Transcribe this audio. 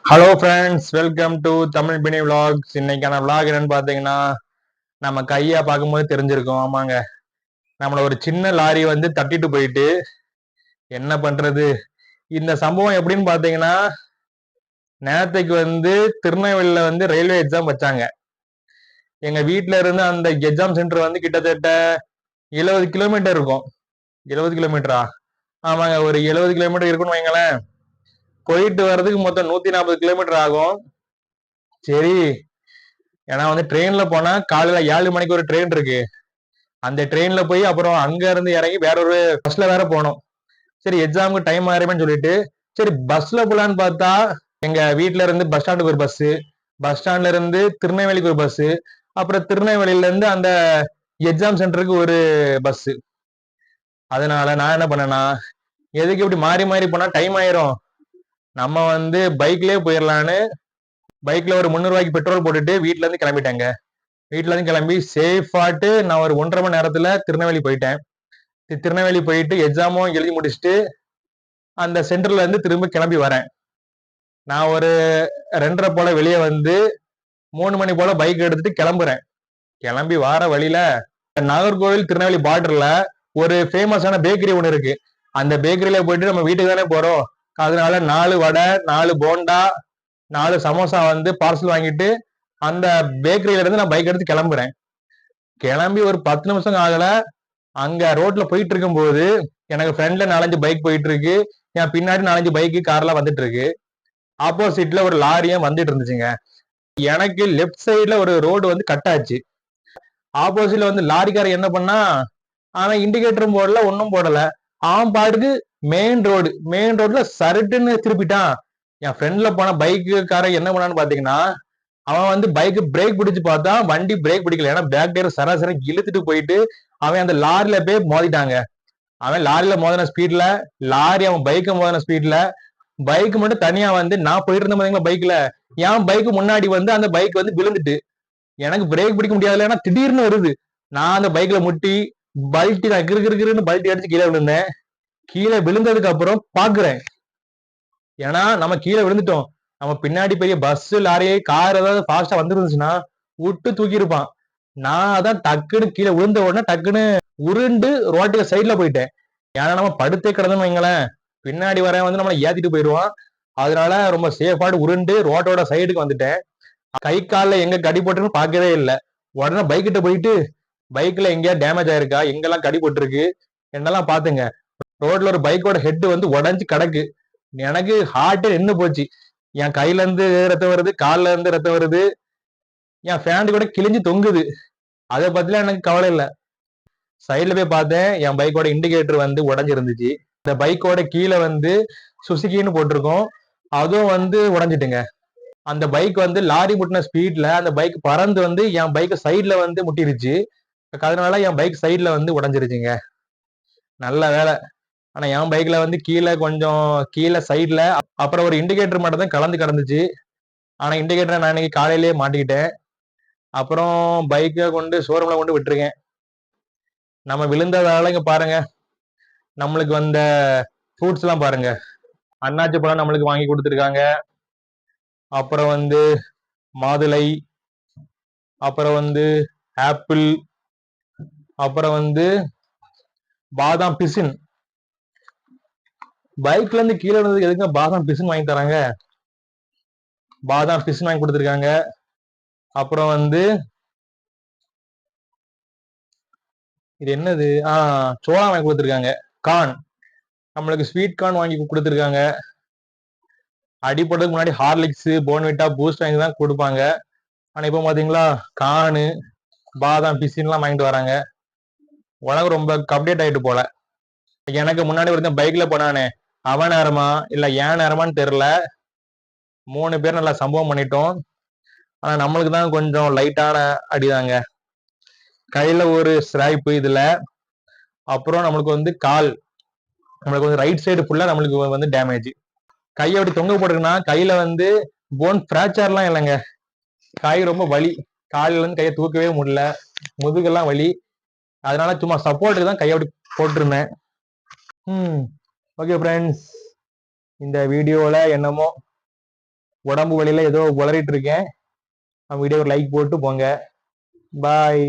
Hello friends, welcome to Tamil Pini vlogs. இன்னைக்கான vlog என்னன்னு பார்த்தீங்கன்னா, நம்ம கையா பார்க்கும்போது தெரிஞ்சிருக்கும். ஆமாங்க, நம்மள ஒரு சின்ன லாரி வந்து தட்டிட்டு போயிட்டு என்ன பண்றது. இந்த சம்பவம் எப்படின்னு பார்த்தீங்கன்னா, நேரத்துக்கு வந்து திருநெல்வேலியில வந்து ரயில்வே எக்ஸாம் வச்சாங்க. எங்க வீட்ல இருந்து அந்த எக்ஸாம் சென்டர் வந்து கிட்டத்தட்ட 70 கிலோமீட்டர் இருக்கும். 70 கிலோமீட்டரா? ஆமாங்க, ஒரு 70 கிலோமீட்டர் இருக்குன்னு வைங்களேன். போயிட்டு வர்றதுக்கு மொத்தம் 140 கிலோமீட்டர் ஆகும். சரி, ஏன்னா வந்து ட்ரெயின்ல போனா காலையில 7 மணிக்கு ஒரு ட்ரெயின் இருக்கு. அந்த ட்ரெயின்ல போய் அப்புறம் அங்க இருந்து இறங்கி வேற ஒரு பஸ்ல வேற போனோம். சரி, எக்ஸாமுக்கு டைம் ஆயிருமேன்னு சொல்லிட்டு சரி பஸ்ல போலான்னு பார்த்தா, எங்க வீட்ல இருந்து பஸ் ஸ்டாண்டுக்கு ஒரு பஸ், பஸ் ஸ்டாண்ட்ல இருந்து திருநெல்வேலிக்கு ஒரு பஸ், அப்புறம் திருநெல்வேலியில இருந்து அந்த எக்ஸாம் சென்டருக்கு ஒரு பஸ். அதனால நான் என்ன பண்ணேன்னா, எதுக்கு இப்படி மாறி மாறி போனா டைம் ஆயிரும், நம்ம வந்து பைக்லயே போயிடலான்னு பைக்ல ஒரு 300 ரூபாய்க்கு பெட்ரோல் போட்டுட்டு வீட்ல இருந்து கிளம்பிட்டேங்க. வீட்ல இருந்து கிளம்பி சேஃபாட்டு நான் ஒரு 1.5 மணி நேரத்துல திருநெல்வேலி போயிட்டேன். திருநெல்வேலி போயிட்டு எக்ஸாமும் எழுதி முடிச்சுட்டு அந்த சென்டர்ல இருந்து திரும்ப கிளம்பி வரேன். நான் ஒரு 2:30 போல வெளியே வந்து 3 மணி போல பைக் எடுத்துட்டு கிளம்புறேன். கிளம்பி வார வழியில நாகர்கோவில் திருநெல்வேலி பார்டர்ல ஒரு ஃபேமஸான பேக்கரி ஒன்று இருக்கு. அந்த பேக்கரியில போயிட்டு நம்ம வீட்டுக்கு தானே போறோம், அதனால 4 வடை, 4 போண்டா, 4 சமோசா வந்து பார்சல் வாங்கிட்டு அந்த பேக்கரியில இருந்து நான் பைக் எடுத்து கிளம்புறேன். கிளம்பி ஒரு 10 நிமிஷம் ஆகல, அங்க ரோட்ல போயிட்டு இருக்கும் போது எனக்கு ஃப்ரண்ட்ல 4-5 பைக் போயிட்டு இருக்கு, என் பின்னாடி 4-5 பைக்கு கார்லாம் வந்துட்டு இருக்கு. ஆப்போசிட்ல ஒரு லாரியும் வந்துட்டு இருந்துச்சுங்க. எனக்கு லெஃப்ட் சைட்ல ஒரு ரோடு வந்து கட் ஆச்சு. ஆப்போசிட்ல வந்து லாரிக்காரன் என்ன பண்ணா, அவன் இண்டிகேட்டரும் போடல, ஒன்னும் போடல. அவன் பாட்டுக்கு மெயின் ரோட்ல சருட்டுன்னு திருப்பிட்டான். என் ஃப்ரெண்ட்ல போன பைக்குக்காரன் என்ன பண்ணான்னு பாத்தீங்கன்னா, அவன் வந்து பைக் பிரேக் பிடிச்சு பார்த்தா வண்டி பிரேக் பிடிக்கல. ஏன்னா பேக் டயர் சராசரி இழுத்துட்டு போயிட்டு அவன் அந்த லாரில போய் மோதிட்டாங்க. அவன் லாரில மோதின ஸ்பீட்ல, லாரி அவன் பைக்கை மோதின ஸ்பீட்ல, பைக் மட்டும் தனியா வந்து நான் போயிட்டு இருந்த பாத்தீங்களா பைக்ல, என் பைக் முன்னாடி வந்து அந்த பைக் வந்து விழுந்துட்டு எனக்கு பிரேக் பிடிக்க முடியாதுல, ஏன்னா திடீர்னு வருது. நான் அந்த பைக்ல முட்டி பல்ட்டி, நான் கிருன்னு பல்ட்டி அடிச்சு கீழே விழுந்தேன். கீழே விழுந்ததுக்கு அப்புறம் பாக்குறேன், ஏன்னா நம்ம கீழே விழுந்துட்டோம். நம்ம பின்னாடி பெரிய பஸ், லாரி, கார் ஏதாவது ஃபாஸ்டா வந்துருந்துச்சுன்னா விட்டு தூக்கி இருப்பான். நான் அதான் டக்குன்னு கீழே விழுந்த உடனே டக்குன்னு உருண்டு ரோட்டுக்கு சைட்ல போயிட்டேன். ஏன்னா நம்ம படுத்தே கிடந்தோம்னு வைங்களேன், பின்னாடி வரேன் வந்து நம்மளை ஏத்திட்டு போயிடுவான். அதனால ரொம்ப சேஃபாட்டு உருண்டு ரோட்டோட சைடுக்கு வந்துட்டேன். கை காலில் எங்க கடி போட்டுன்னு பார்க்கவே இல்லை. உடனே பைக்கிட்ட போயிட்டு பைக்ல எங்கேயா டேமேஜ் ஆயிருக்கா, எங்கெல்லாம் கடி போட்டிருக்கு என்னெல்லாம் பாத்துங்க. ரோட்ல ஒரு பைக்கோட ஹெட் வந்து உடஞ்சு கிடக்கு. எனக்கு ஹார்ட்டே நின்று போச்சு. என் கையில இருந்து ரத்தம் வருது, கால்ல இருந்து ரத்தம் வருது, என் ஃபேண்ட் கூட கிழிஞ்சு தொங்குது. அதை பத்திலாம் எனக்கு கவலை இல்லை. சைட்ல போய் பார்த்தேன், என் பைக்கோட இண்டிகேட்டர் வந்து உடஞ்சிருந்துச்சு. இந்த பைக்கோட கீழே வந்து சுசுகின்னு போட்டிருக்கோம், அதுவும் வந்து உடஞ்சிட்டுங்க. அந்த பைக் வந்து லாரி முட்டின ஸ்பீட்ல அந்த பைக் பறந்து வந்து என் பைக் சைட்ல வந்து முட்டிருச்சு. அதனால என் பைக் சைட்ல வந்து உடஞ்சிருச்சுங்க. நல்ல வேலை. ஆனா என் பைக்ல வந்து கீழே கொஞ்சம் கீழே சைட்ல அப்புறம் ஒரு இண்டிகேட்டர் மட்டும் தான் கலந்து கிடந்துச்சு. ஆனா இண்டிகேட்டரை நான் இன்னைக்கு காலையிலேயே மாட்டிக்கிட்டேன். அப்புறம் பைக்கை கொண்டு ஷோரூம்ல கொண்டு விட்டுருக்கேன். நம்ம விழுந்ததால இங்க பாருங்க, நம்மளுக்கு வந்த ஃப்ரூட்ஸ் எல்லாம் பாருங்க. அண்ணாச்சி பழம் நம்மளுக்கு வாங்கி கொடுத்துருக்காங்க, அப்புறம் வந்து மாதுளை, அப்புறம் வந்து ஆப்பிள், அப்புறம் வந்து பாதாம் பிசின். பைக்ல இருந்து கீழே விழுந்ததுக்கு எதுக்கு பாதாம் பிசின் வாங்கி தராங்க? பாதாம் பிசின் வாங்கி கொடுத்துருக்காங்க. அப்புறம் வந்து இது என்னது, சோளம் வாங்கி கொடுத்துருக்காங்க. கார்ன், நம்மளுக்கு ஸ்வீட் கார்ன் வாங்கி கொடுத்துருக்காங்க. அடிப்பட்டதுக்கு முன்னாடி ஹார்லிக்ஸ், போன்விட்டா, பூஸ்ட் வாங்கி தான் கொடுப்பாங்க. ஆனா இப்போ பாத்தீங்களா, கார்னு, பாதாம் பிசின்லாம் வாங்கிட்டு வராங்க. உலகம் ரொம்ப அப்டேட் ஆயிட்டு போல. எனக்கு முன்னாடி ஒருத்தன் பைக்ல போனானே, அவன் நேரமா இல்ல ஏன் நேரமான்னு தெரியல, 3 பேர் நல்லா சம்பவம் பண்ணிட்டோம். ஆனா நம்மளுக்கு தான் கொஞ்சம் லைட்டான அடிதாங்க. கையில ஒரு ஸ்ட்ரைப்பு இதுல, அப்புறம் நம்மளுக்கு வந்து கால், நம்மளுக்கு வந்து ரைட் சைடு ஃபுல்லா நம்மளுக்கு வந்து டேமேஜ். கையை அப்படி தொங்க போட்டுருக்குன்னா கையில வந்து போன் பிராக்சர்லாம் இல்லைங்க. கை ரொம்ப வலி, காலில இருந்து கையை தூக்கவே முடியல, முதுகெல்லாம் வலி. அதனால சும்மா சப்போர்ட்டுக்கு தான் கையை அப்படி போட்டிருந்தேன். ஓகே ஃப்ரெண்ட்ஸ், இந்த வீடியோல என்னமோ உடம்பு வழியில ஏதோ உளறிட்டு இருக்கேன். வீடியோ ஒரு லைக் போட்டு போங்க. பாய்.